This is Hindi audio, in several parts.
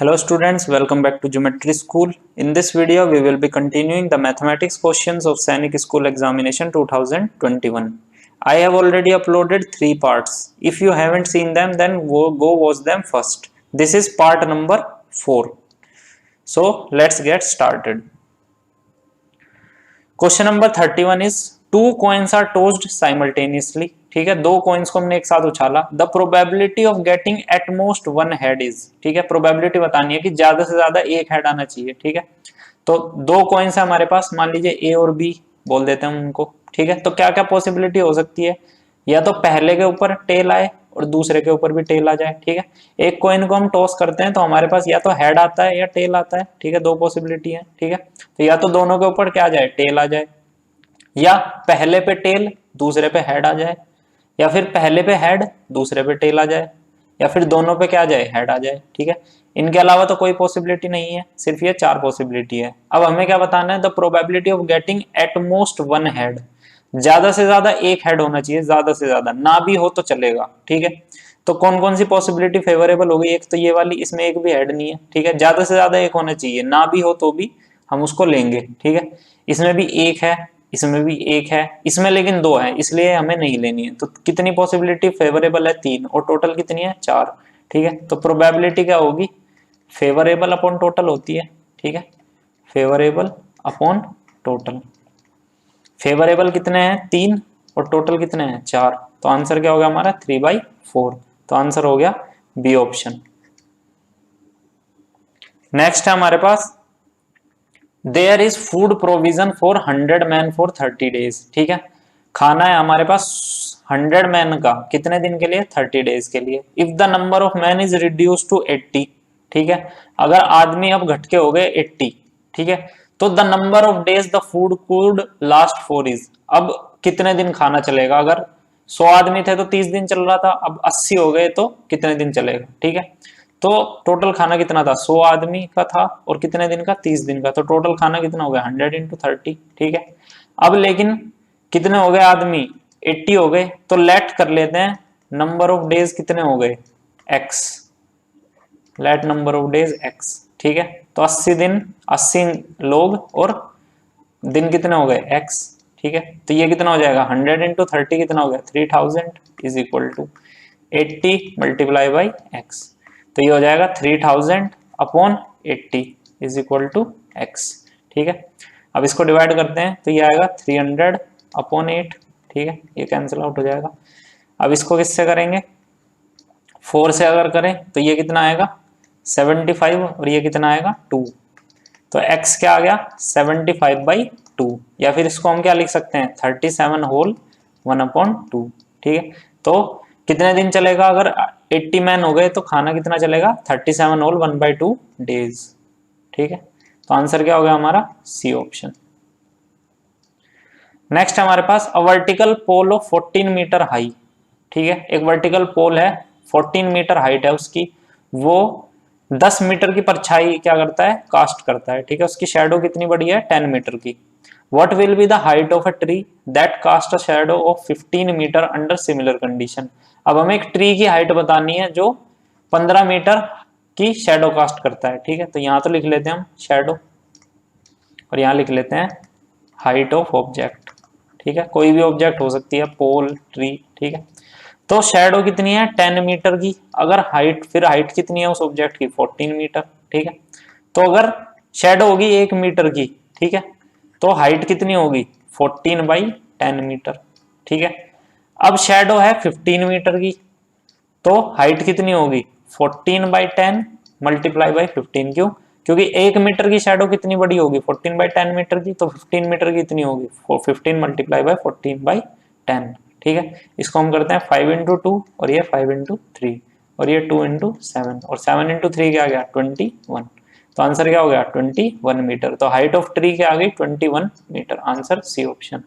Hello students, welcome back to Geometry School. In this video, we will be continuing the mathematics questions of Sainik School Examination 2021. I have already uploaded 3 parts. If you haven't seen them, then go watch them first. This is part number 4. So let's get started. Question number 31 is 2 coins are tossed simultaneously. ठीक है, दो कॉइन्स को हमने एक साथ उछाला. The probability of getting at most one head is. ठीक है, प्रोबेबिलिटी बतानी है कि ज्यादा से ज्यादा एक हेड आना चाहिए. ठीक है, तो दो कॉइन्स है हमारे पास, मान लीजिए ए और बी बोल देते हैं उनको. ठीक है, तो क्या क्या पॉसिबिलिटी हो सकती है, या तो पहले के ऊपर टेल आए और दूसरे के ऊपर भी टेल आ जाए. ठीक है, एक कॉइन को हम टॉस करते हैं तो हमारे पास या तो हेड आता है या टेल आता है. ठीक है, दो पॉसिबिलिटी है. ठीक है, तो या तो दोनों के ऊपर क्या आ जाए, टेल आ जाए, या पहले पे टेल दूसरे पे हेड आ जाए, या फिर पहले पे हेड दूसरे पे टेल आ जाए, या फिर दोनों पे क्या आ जाए, हेड आ जाए. ठीक है, इनके अलावा तो कोई पॉसिबिलिटी नहीं है, सिर्फ ये 4 पॉसिबिलिटी है. अब हमें क्या बताना है, the probability of getting at most one head. ज्यादा से ज्यादा एक हेड होना चाहिए, ज्यादा से ज्यादा, ना भी हो तो चलेगा. ठीक है, तो कौन कौन सी पॉसिबिलिटी फेवरेबल होगी, एक तो ये वाली, इसमें एक भी हेड नहीं है. ठीक है, ज्यादा से ज्यादा एक होना चाहिए, ना भी हो तो भी हम उसको लेंगे. ठीक है, इसमें भी एक है, इसमें भी एक है, इसमें लेकिन 2 है, इसलिए हमें नहीं लेनी है. तो कितनी पॉसिबिलिटी फेवरेबल है, 3, और टोटल कितनी है, 4. ठीक है, तो प्रोबेबिलिटी क्या होगी, फेवरेबल अपॉन टोटल होती है. ठीक है, फेवरेबल अपॉन टोटल. फेवरेबल कितने हैं, 3, और टोटल कितने हैं, 4. तो आंसर क्या हो गया हमारा, 3/4. तो आंसर हो गया बी ऑप्शन. नेक्स्ट है हमारे पास, there is food provision for 100 man for 30 days. ठीक है, खाना है हमारे पास 100 मैन का, कितने दिन के लिए, 30 डेज के लिए. If the number of man is reduce to 80. ठीक है, अगर आदमी अब घट के हो गए 80. ठीक है, तो the number of days the food could last for is. अब कितने दिन खाना चलेगा, अगर 100 आदमी थे तो 30 दिन चल रहा था, अब 80 हो गए तो कितने दिन चलेगा. ठीक है, तो टोटल खाना कितना था, 100 आदमी का था, और कितने दिन का, 30 दिन का. तो टोटल खाना कितना हो गया, 100 इंटू 30. ठीक है, अब लेकिन कितने हो गए आदमी, 80 हो गए, तो लेट कर लेते हैं नंबर ऑफ डेज कितने हो गए, x. Late number of days x. ठीक है, तो 80 दिन, 80 लोग, और दिन कितने हो गए, x. ठीक है, तो ये कितना हो जाएगा, 100 इंटू 30 कितना हो गया, 3000 is equal to 80 multiply by x. तो ये हो जाएगा 3000 upon 80 is equal to x. ठीक है, अब इसको डिवाइड करते हैं तो ये आएगा 300 अपॉन 8. ठीक है, ये कैंसिल आउट हो जाएगा. अब इसको किससे करेंगे, 4 से अगर करें तो ये कितना आएगा, 75, और ये कितना आएगा, 2. तो x क्या आ गया, 75/2, या फिर इसको हम क्या लिख सकते हैं, 37 होल 1/2. ठीक है, तो कितने दिन चलेगा, अगर 80 मैन हो गए तो खाना कितना चलेगा, 37 होल 1/2 डेज. ठीक है, तो आंसर क्या हो गया हमारा, सी ऑप्शन. नेक्स्ट हमारे पास, a vertical pole of 14 metre high. ठीक है, एक वर्टिकल पोल है, 14 मीटर हाइट है उसकी, वो 10 मीटर की परछाई क्या करता है, कास्ट करता है. ठीक है, उसकी शैडो कितनी बड़ी है, 10 मीटर की. What will be the height of a tree that cast a shadow of 15 metre under similar condition. अब हमें एक ट्री की हाइट बतानी है जो 15 मीटर की शैडो कास्ट करता है. ठीक है, तो यहां तो लिख लेते हैं हम शैडो, और यहां लिख लेते हैं हाइट ऑफ ऑब्जेक्ट. ठीक है, कोई भी ऑब्जेक्ट हो सकती है, पोल, ट्री. ठीक है, तो शैडो कितनी है, 10 मीटर की. अगर हाइट, फिर हाइट कितनी है उस ऑब्जेक्ट की, 14 मीटर. ठीक है, तो अगर शैडो होगी 1 मीटर की, ठीक है, तो हाइट कितनी होगी, 14/10 मीटर. ठीक है, अब शैडो है 15 मीटर की, तो हाइट कितनी होगी, 14/10 मल्टीप्लाई बाई 15. क्यों, क्योंकि 1 मीटर की शैडो कितनी बड़ी होगी, 14/10 मीटर की, तो 15 मीटर की इतनी होगी, 15 मल्टीप्लाई बाई 14/10. ठीक है, इसको हम करते हैं 5 इंटू 2, और ये 5 इंटू 3, और ये 2 इंटू 7, और 7 इंटू 3 क्या गया, 21. तो आंसर क्या हो गया, 21 मीटर. तो हाइट ऑफ ट्री क्या आ गई, 21 metre. Answer C option.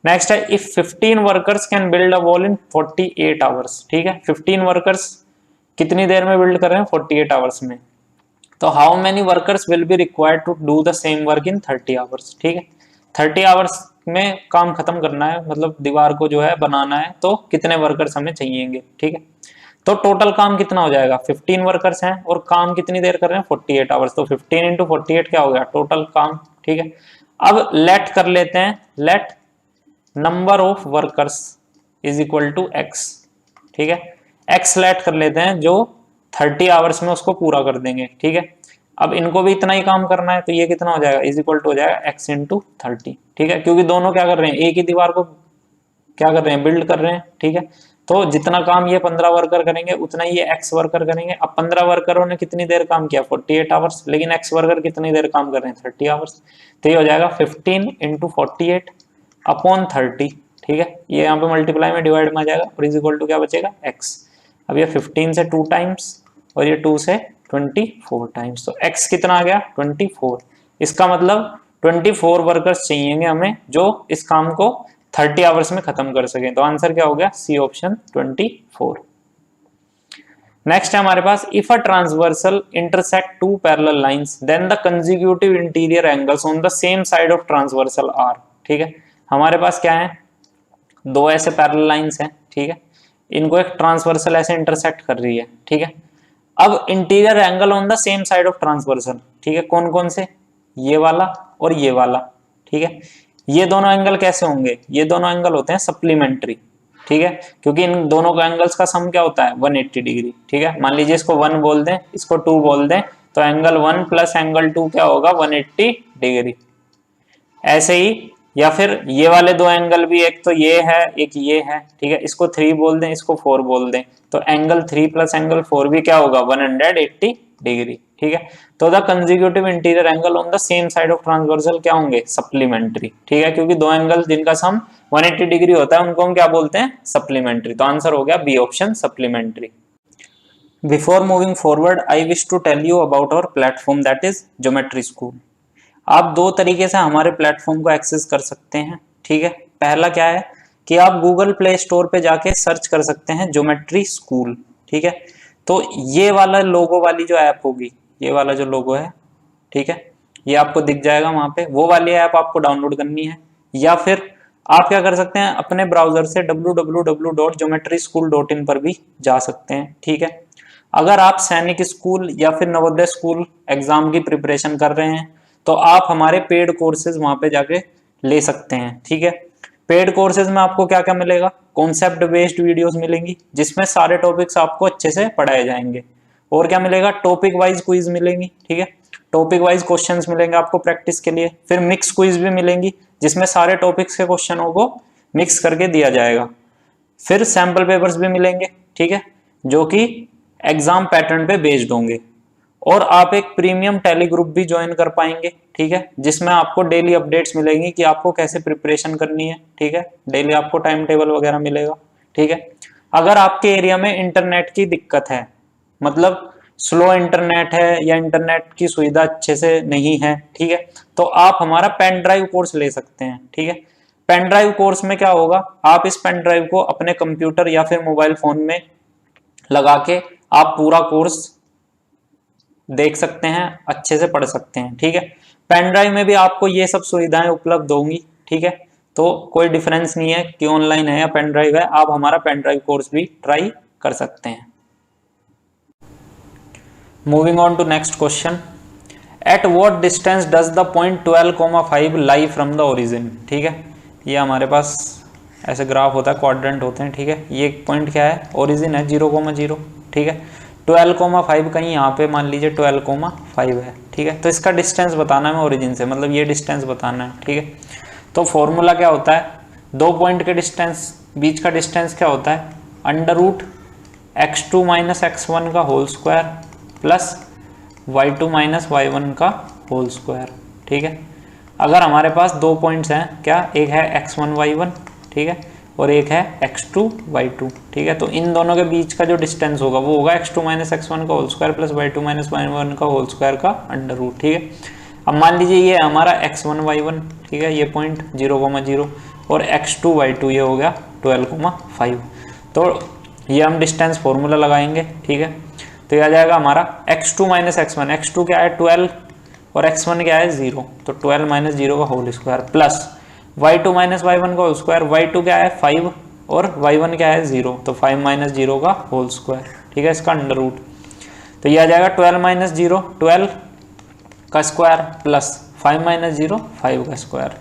Next है, if 15 workers can build a wall in 48 hours. ठीक है, 15 वर्कर्स कितनी देर में बिल्ड कर रहे हैं, 48 आवर्स में. तो how many workers will be required to do the same work in 30 hours. ठीक है, 30 आवर्स में काम खत्म करना है, मतलब दीवार को जो है बनाना है, तो कितने वर्कर्स हमें चाहिएंगे. ठीक है, तो टोटल काम कितना हो जाएगा, 15 वर्कर्स हैं और काम कितनी देर कर रहे हैं, 48 आवर्स। तो 15 इंटू 48 क्या हो गया टोटल काम, ठीक है। अब लेट कर लेते हैं, let number of workers is equal to x, ठीक है। एक्स लेट कर लेते हैं जो 30 आवर्स में उसको पूरा कर देंगे, ठीक है। अब इनको भी इतना ही काम करना है, तो ये कितना हो जाएगा, इज इक्वल टू हो जाएगा एक्स इंटू 30, ठीक है, क्योंकि दोनों क्या कर रहे हैं, एक ही दीवार को क्या कर रहे हैं, बिल्ड कर रहे हैं, ठीक है। तो जितना काम ये 15 वर्कर करेंगे उतना ही ये एक्स वर्कर करेंगे। अब 15 वर्करों ने कितनी देर काम किया, 48 आवर्स, लेकिन एक्स वर्कर कितनी देर काम कर रहे हैं, 30 आवर्स। तो ये हो जाएगा 15 इंटू 48 अपॉन 30, ठीक है। ये यहाँ पे मल्टीप्लाई में डिवाइड में आ जाएगा और इज इक्वल टू क्या बचेगा, एक्स। अब ये 15 से 2 टाइम्स और ये 2 से 24 टाइम्स, तो x कितना आ गया 24। इसका मतलब 24 वर्कर्स चाहिए हमें जो इस काम को 30 आवर्स में खत्म कर सकें। तो आंसर क्या हो गया, सी ऑप्शन 24। नेक्स्ट है हमारे पास, if a transversal intersect two parallel lines then the consecutive interior angles on the same side of transversal are, ठीक है। हमारे पास क्या है, दो ऐसे पैरेलल लाइंस हैं, ठीक है, इनको एक ट्रांसवर्सल ऐसे इंटरसेक्ट कर रही है, ठीक है। अब interior angle on the same side of transversal, ठीक है, कौन कौन से, ये वाला और ये वाला, ठीक है। ये दोनों एंगल कैसे होंगे, ये दोनों एंगल होते हैं सप्लीमेंट्री, ठीक है, क्योंकि इन दोनों का एंगल्स का सम क्या होता है 180 डिग्री, ठीक है। मान लीजिए इसको 1 बोल दें, इसको 2 बोल दें, तो एंगल 1 प्लस एंगल 2 क्या होगा 180 डिग्री। ऐसे ही, या फिर ये वाले दो एंगल भी, एक तो ये है एक ये है, ठीक है, इसको 3 बोल दें, इसको 4 बोल दें, तो एंगल 3 प्लस एंगल 4 भी क्या होगा 180 डिग्री, ठीक है। तो the consecutive interior angle on the same side of transversal क्या होंगे, सप्लीमेंट्री, ठीक है, क्योंकि दो एंगल जिनका सम 180 डिग्री होता है उनको हम क्या बोलते हैं, सप्लीमेंट्री। तो आंसर हो गया B option, supplementary. Before moving forward I wish to tell you about our platform that is geometry school. आप दो तरीके से हमारे प्लेटफॉर्म को एक्सेस कर सकते हैं, ठीक है। पहला क्या है कि आप गूगल प्ले स्टोर पे जाके सर्च कर सकते हैं ज्योमेट्री स्कूल, ठीक है। तो ये वाला लोगो वाली जो ऐप होगी, ये वाला जो लोगो है, ठीक है, ये आपको दिख जाएगा वहां पे, वो वाली ऐप आपको डाउनलोड करनी है। या फिर आप क्या कर सकते हैं, अपने ब्राउजर से www.geometryschool.in पर भी जा सकते हैं, ठीक है। अगर आप सैनिक स्कूल या फिर नवोदय स्कूल एग्जाम की प्रिपरेशन कर रहे हैं तो आप हमारे पेड कोर्सेज वहां पे जाके ले सकते हैं, ठीक है। पेड कोर्सेज में आपको क्या क्या मिलेगा, कॉन्सेप्ट बेस्ड वीडियोस मिलेंगी जिसमें सारे टॉपिक्स आपको अच्छे से पढ़ाए जाएंगे। और क्या मिलेगा, टॉपिक वाइज क्विज मिलेंगी, ठीक है, टॉपिक वाइज क्वेश्चंस मिलेंगे आपको प्रैक्टिस के लिए। फिर मिक्स क्विज भी मिलेंगी जिसमें सारे टॉपिक्स के क्वेश्चनों को मिक्स करके दिया जाएगा। फिर सैंपल पेपर्स भी मिलेंगे, ठीक है, जो कि एग्जाम पैटर्न पे बेस्ड होंगे। और आप एक प्रीमियम टेली ग्रुप भी ज्वाइन कर पाएंगे, ठीक है, जिसमें आपको डेली अपडेट्स मिलेंगी कि आपको कैसे प्रिपरेशन करनी है, ठीक है, डेली आपको टाइम टेबल वगैरह मिलेगा, ठीक है। अगर आपके एरिया में इंटरनेट की दिक्कत है, मतलब स्लो इंटरनेट है या इंटरनेट की सुविधा अच्छे से नहीं है, ठीक है, तो आप हमारा पेन ड्राइव कोर्स ले सकते हैं, ठीक है। पेन ड्राइव कोर्स में क्या होगा, आप इस पेन ड्राइव को अपने कंप्यूटर या फिर मोबाइल फोन में लगा के आप पूरा कोर्स देख सकते हैं, अच्छे से पढ़ सकते हैं, ठीक है। पेन ड्राइव में भी आपको ये सब सुविधाएं उपलब्ध होंगी, ठीक है। तो कोई डिफरेंस नहीं है कि ऑनलाइन है या पेन ड्राइव है, आप हमारा पेन ड्राइव कोर्स भी ट्राई कर सकते हैं। Moving on to next question, at what distance does the point 12,5 lie from the origin, ठीक है। ये हमारे पास ऐसे ग्राफ होता है, क्वाड्रेंट होते हैं, ठीक है। ये पॉइंट क्या है, ओरिजिन है 0,0, ठीक है। 12,5 कहीं यहाँ पे मान लीजिए 12,5 है, ठीक है। तो इसका डिस्टेंस बताना है ओरिजिन से, मतलब ये डिस्टेंस बताना है, ठीक है। तो फॉर्मूला क्या होता है, दो पॉइंट के डिस्टेंस, बीच का डिस्टेंस क्या होता है, √x2 - x1 का whole square plus y2 - y1 का होल स्क्वायर, ठीक है। अगर हमारे पास दो पॉइंट्स हैं, क्या, एक है x1 y1, ठीक है, और एक है x2 y2, ठीक है। तो इन दोनों के बीच का जो डिस्टेंस होगा वो होगा x2 - x1 का whole square plus y2 - y1 का होल स्क्वायर का √, ठीक है। अब मान लीजिए ये हमारा x1 y1, ठीक है, ये पॉइंट 0,0 और x2 y2 ये हो गया 12,5। तो ये हम डिस्टेंस फॉर्मूला लगाएंगे, ठीक है। तो ये आ जाएगा हमारा x2 - x1, x2 क्या है 12 और x1 क्या है 0, तो 12 - 0 का whole square plus y2 - y1 का होल स्क्वायर, y2 क्या है 5 और y1 क्या है 0, तो 5 - 0 का होल स्क्वायर, ठीक है, इसका अंडर रूट। तो ये आ जाएगा 12 माइनस 0 12 का स्क्वायर प्लस 5 माइनस 0 5 का स्क्वायर।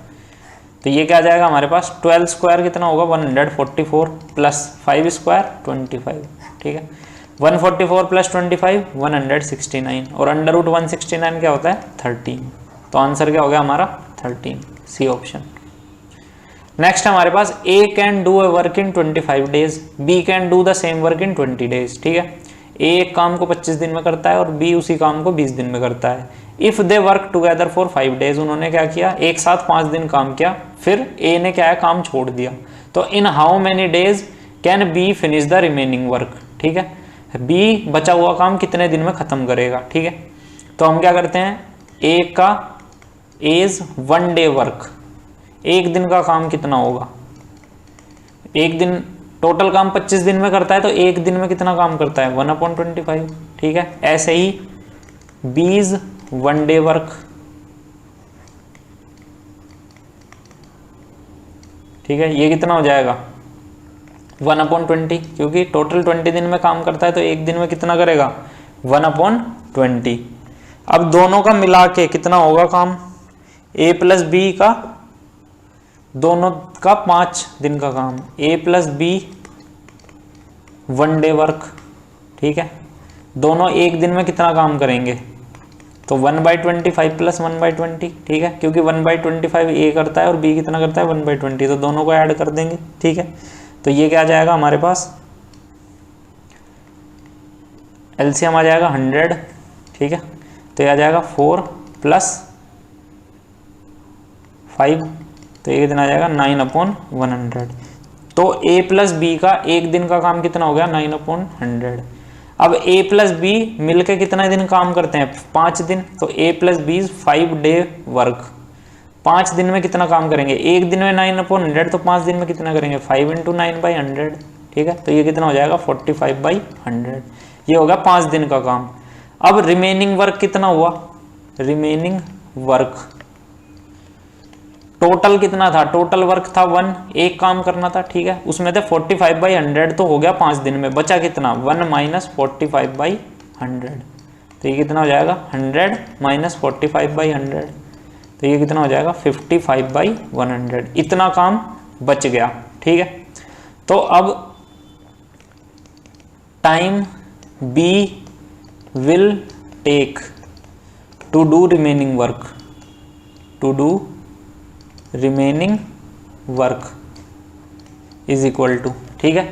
तो ये क्या आ जाएगा हमारे पास 12 स्क्वायर कितना होगा 144 प्लस 5 स्क्वायर 25, ठीक है। 144 प्लस 25 169 और अंडर रूट 169 क्या होता है 13। तो आंसर क्या हो गया हमारा 13, सी ऑप्शन। नेक्स्ट हमारे पास A can do a work in 25 days, B can do the same work in 20 days, ठीक है। A एक काम को 25 दिन में करता है और B उसी काम को 20 दिन में करता है। If they work together for 5 days, उन्होंने क्या किया एक साथ 5 दिन काम किया, फिर A ने क्या है काम छोड़ दिया। तो in how many days can B finish the remaining work, ठीक है। B बचा हुआ काम कितने दिन में खत्म करेगा, ठीक है। तो हम क्या करते हैं A का इज 1 डे वर्क, एक दिन का काम कितना होगा, एक दिन टोटल काम 25 दिन में करता है तो एक दिन में कितना काम करता है 1/25, ठीक है। ऐसे ही बीज 1 डे वर्क, ठीक है, ये कितना हो जाएगा 1/20, क्योंकि टोटल 20 दिन में काम करता है तो एक दिन में कितना करेगा 1/20। अब दोनों का मिला के कितना होगा काम, A प्लस बी का दोनों का 5 दिन का काम, A plus B 1 day work, ठीक है। दोनों एक दिन में कितना काम करेंगे तो 1/25 प्लस 1/20, ठीक है, क्योंकि 1/25 A करता है और B कितना करता है 1/20, तो दोनों को ऐड कर देंगे, ठीक है। तो ये क्या आ जाएगा हमारे पास एलसीएम आ जाएगा 100, ठीक है। तो ये आ जाएगा 4 प्लस 5, तो ये कितना आ जाएगा 9/100। तो A प्लस बी का एक दिन का काम कितना हो गया 9/100। अब A प्लस बी मिलकर कितना दिन काम करते हैं 5 दिन, तो A plus B 5 day work, 5 दिन में कितना काम करेंगे, एक दिन में 9/100 तो 5 दिन में कितना करेंगे 5 × 9/100, ठीक है। तो ये कितना हो जाएगा 45/100, ये होगा 5 दिन का काम। अब रिमेनिंग वर्क कितना हुआ, रिमेनिंग वर्क टोटल कितना था, टोटल वर्क था 1, एक काम करना था, ठीक है। उसमें से 45/100 तो हो गया 5 दिन में, बचा कितना 1 माइनस 45/100, तो ये कितना हो जाएगा 100 माइनस 45/100, तो ये कितना हो जाएगा 55/100, इतना काम बच गया, ठीक है। तो अब time B will take to do remaining work, to do remaining work is equal to, ठीक है।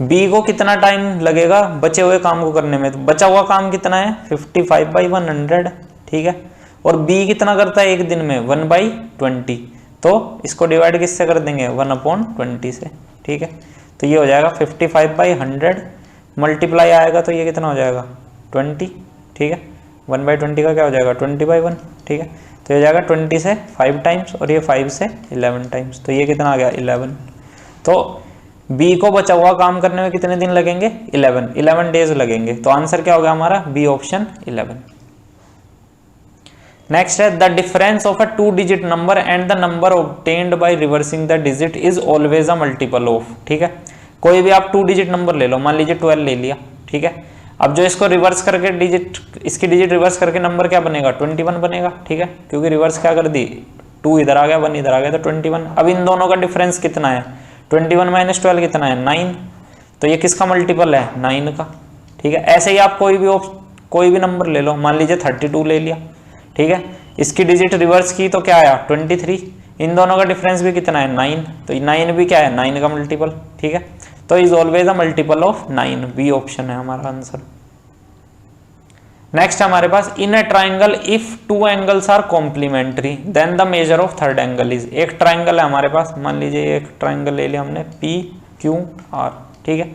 B को कितना टाइम लगेगा बचे हुए काम को करने में, तो बचा हुआ काम कितना है 55/100, ठीक है। और B कितना करता है एक दिन में 1/20, तो इसको डिवाइड किससे कर देंगे 1/20 से, ठीक है। तो ये हो जाएगा 55/100 मल्टीप्लाई आएगा तो ये कितना हो जाएगा 20, ठीक है। 1/20 का क्या हो जाएगा 20/1, ठीक है। तो ये जाएगा 20 से 5 टाइम्स और ये 5 से 11 टाइम्स, तो ये कितना आ गया 11। तो B को बचा हुआ काम करने में कितने दिन लगेंगे 11 डेज लगेंगे, तो आंसर क्या होगा हमारा बी ऑप्शन 11। नेक्स्ट है the difference of a 2 digit number and the number obtained by reversing the digit is always a multiple of, ठीक है। कोई भी आप 2 डिजिट नंबर ले लो, मान लीजिए 12 ले लिया, ठीक है। अब जो इसको रिवर्स करके डिजिट, इसकी डिजिट रिवर्स करके नंबर क्या बनेगा 21 बनेगा, ठीक है, क्योंकि रिवर्स क्या कर दी 2 इधर आ गया 1 इधर आ गया तो 21। अब इन दोनों का डिफरेंस कितना है 21 माइनस 12 कितना है 9, तो ये किसका मल्टीपल है 9 का, ठीक है। ऐसे ही आप कोई भी नंबर ले लो, मान लीजिए 32 ले लिया, ठीक है, इसकी डिजिट रिवर्स की तो क्या आया 23, इन दोनों का डिफरेंस भी कितना है 9, तो 9 भी क्या है 9 का मल्टीपल, ठीक है। तो is always a multiple of 9, B option है हमारा आंसर। नेक्स्ट हमारे पास in a triangle if 2 angles are complementary then the measure of third angle is, एक ट्राइंगल है हमारे पास, मान लीजिए एक ट्राइंगल ले लिया हमने PQR, ठीक है।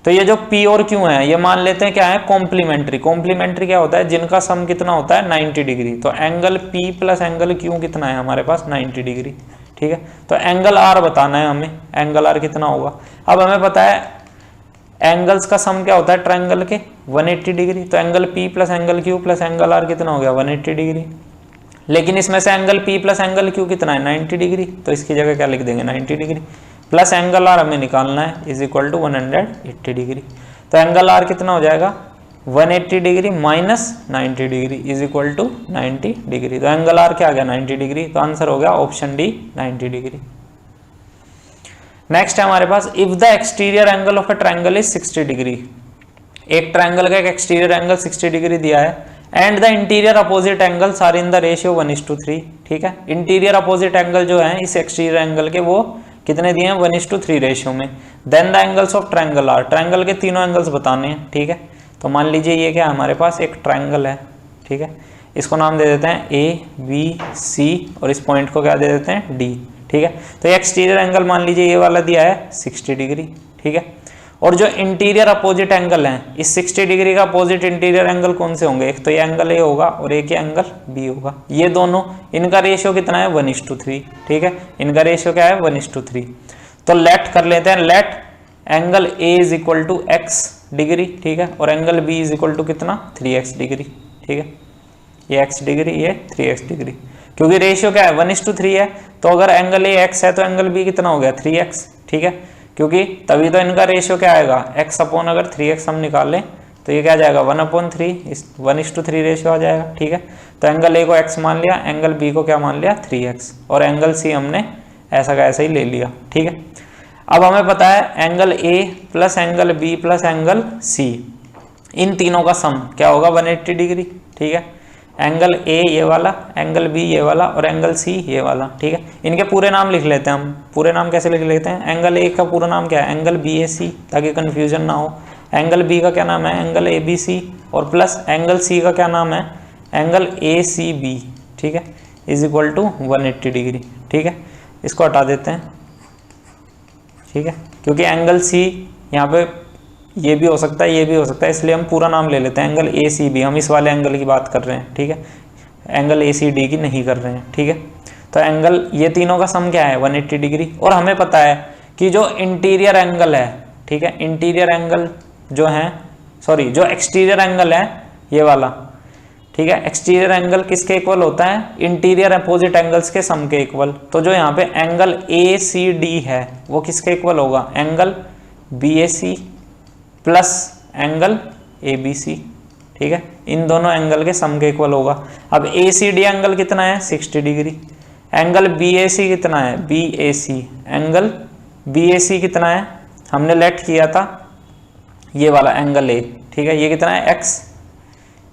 तो ये जो P और Q है ये मान लेते हैं क्या है कॉम्प्लीमेंट्री, कॉम्प्लीमेंट्री क्या होता है जिनका सम कितना होता है 90 डिग्री, तो angle P plus angle Q कितना है हमारे पास 90 डिग्री, ठीक है। तो एंगल R बताना है हमें, एंगल R कितना होगा। अब हमें पता है एंगल्स का सम क्या होता है ट्रायंगल के 180 डिग्री, तो angle P plus angle Q plus angle R कितना हो गया 180 डिग्री। लेकिन इसमें से angle P plus angle Q कितना है 90 डिग्री, तो इसकी जगह क्या लिख देंगे 90 डिग्री प्लस एंगल R हमें निकालना है इज इक्वल टू 180 डिग्री। तो एंगल आर कितना हो जाएगा 180 degree minus 90 degree is equal to 90 degree. तो एंगल आर क्या आ गया 90 डिग्री। तो आंसर हो गया ऑप्शन डी 90 डिग्री। नेक्स्ट है हमारे पास if the exterior angle of a triangle is 60 degree. एक ट्रायंगल का एक एक्सटीरियर एंगल 60 डिग्री दिया है and the interior opposite angles are in the ratio 1:3। ठीक है, इंटीरियर अपोजिट एंगल जो है इस एक्सटीरियर एंगल के वो कितने दिए हैं 1:3 रेशियो में। Then the angles of triangle are, triangle के तीनों एंगल्स बताने हैं। ठीक है, तो मान लीजिए ये क्या हमारे पास एक ट्रायंगल है। ठीक है, इसको नाम दे देते हैं ए बी सी और इस पॉइंट को क्या दे देते हैं डी। ठीक है, तो ये एक्सटीरियर एंगल मान लीजिए ये वाला दिया है 60 डिग्री। ठीक है, और जो इंटीरियर अपोजिट एंगल है इस 60 डिग्री का अपोजिट इंटीरियर एंगल कौन से होंगे, एक तो ये एंगल ए होगा और एक ये एंगल बी होगा। ये दोनों इनका रेशियो कितना है 1:3। ठीक है, इनका रेशियो क्या है 1:3। तो लेट कर लेते हैं, let angle A is equal to x degree. ठीक है, और angle B is equal to कितना 3x डिग्री। ठीक है, ये x डिग्री ये 3x डिग्री, क्योंकि रेशियो क्या है 1:3 है। तो अगर एंगल ए x है तो एंगल बी कितना हो गया 3x। ठीक है, क्योंकि तभी तो इनका रेशियो क्या आएगा x अपॉन अगर 3x हम निकालें तो ये क्या आ जाएगा 1/3, इस 1:3 रेशियो आ जाएगा। ठीक है, तो एंगल ए को x मान लिया, एंगल बी को क्या मान लिया 3x, और एंगल सी हमने ऐसा का ऐसा ही ले लिया। ठीक है, अब हमें पता है angle A plus angle B plus angle C, इन तीनों का सम क्या होगा 180 डिग्री। ठीक है, एंगल ए ये वाला, एंगल बी ये वाला और एंगल सी ये वाला। ठीक है, इनके पूरे नाम लिख लेते हैं हम। पूरे नाम कैसे लिख लेते हैं, एंगल ए का पूरा नाम क्या है एंगल बी ए सी, ताकि कंफ्यूजन ना हो। एंगल बी का क्या नाम है एंगल ए बी सी, और प्लस एंगल सी का क्या नाम है एंगल ए सी बी। ठीक है, इज इक्वल टू 180 डिग्री। ठीक है, इसको हटा देते हैं। ठीक है, क्योंकि एंगल सी यहाँ पे ये भी हो सकता है ये भी हो सकता है, इसलिए हम पूरा नाम ले लेते हैं एंगल ए सी बी। हम इस वाले एंगल की बात कर रहे हैं। ठीक है, एंगल ए सी डी की नहीं कर रहे हैं। ठीक है, तो एंगल ये तीनों का सम क्या है 180 डिग्री। और हमें पता है कि जो इंटीरियर एंगल है, ठीक है, इंटीरियर एंगल जो है, सॉरी जो एक्सटीरियर एंगल है ये वाला, ठीक है, एक्सटीरियर एंगल किसके इक्वल होता है इंटीरियर अपोजिट एंगल्स के सम के इक्वल। तो जो यहाँ पे एंगल ए सी डी है वो किसके इक्वल होगा angle B A C plus angle A B C. ठीक है, इन दोनों एंगल के सम के इक्वल होगा। अब ए सी डी एंगल कितना है 60 डिग्री, एंगल बी ए सी कितना है B A C, angle B A सी कितना है हमने लेट किया था ये वाला एंगल ए। ठीक है, ये कितना है x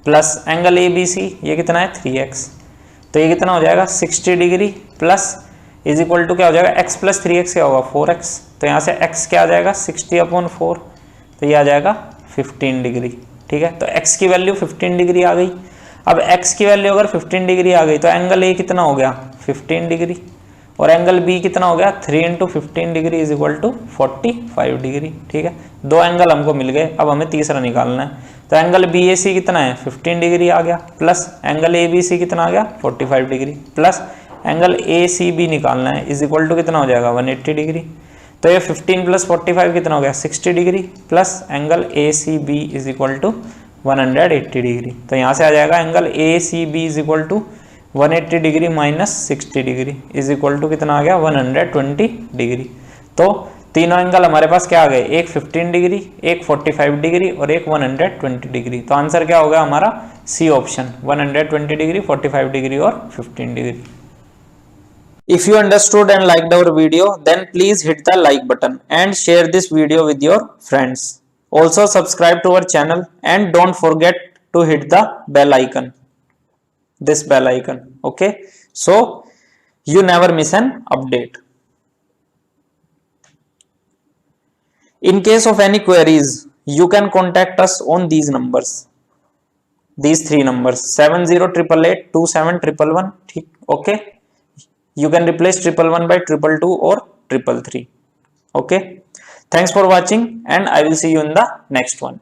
plus angle A B C ये कितना है 3x। तो ये कितना हो जाएगा 60 degree plus is equal to क्या हो जाएगा x प्लस 3x क्या होगा 4x। तो यहाँ से x क्या आ जाएगा 60/4, तो ये आ जाएगा 15 डिग्री। ठीक है, तो x की वैल्यू 15 डिग्री आ गई। अब x की वैल्यू अगर 15 डिग्री आ गई तो एंगल a कितना हो गया 15 डिग्री, और एंगल b कितना हो गया 3 × 15 degree is equal to 45 degree. ठीक है, दो एंगल हमको मिल गए। अब हमें तीसरा निकालना है। तो एंगल बी ए सी कितना है 15 डिग्री आ गया, plus angle A B C कितना आ गया 45 degree, plus angle A C B निकालना है इज इक्वल टू कितना हो जाएगा 180 डिग्री। तो ये 15 प्लस 45 कितना हो गया 60 degree, plus angle A C B is equal to 180 degree. तो यहाँ से आ जाएगा angle A C B is equal to 180 degree minus 60 degree is equal to कितना आ गया 120 डिग्री। तो तीनों एंगल हमारे पास क्या आ गए, एक 15 डिग्री, एक 45 डिग्री और एक 120 डिग्री। तो आंसर क्या होगा हमारा सी ऑप्शन 120 डिग्री, 45 डिग्री और 15 degree. If you understood and liked our video, then please hit the like button and share this video with your friends. Also subscribe to our channel and don't forget to hit the bell icon. This bell icon, okay? So you never miss an update. In case of any queries, you can contact us on these numbers. These three numbers 7088 2711. Okay? You can replace 111 by 222 or 333. Okay. Thanks for watching and I will see you in the next one.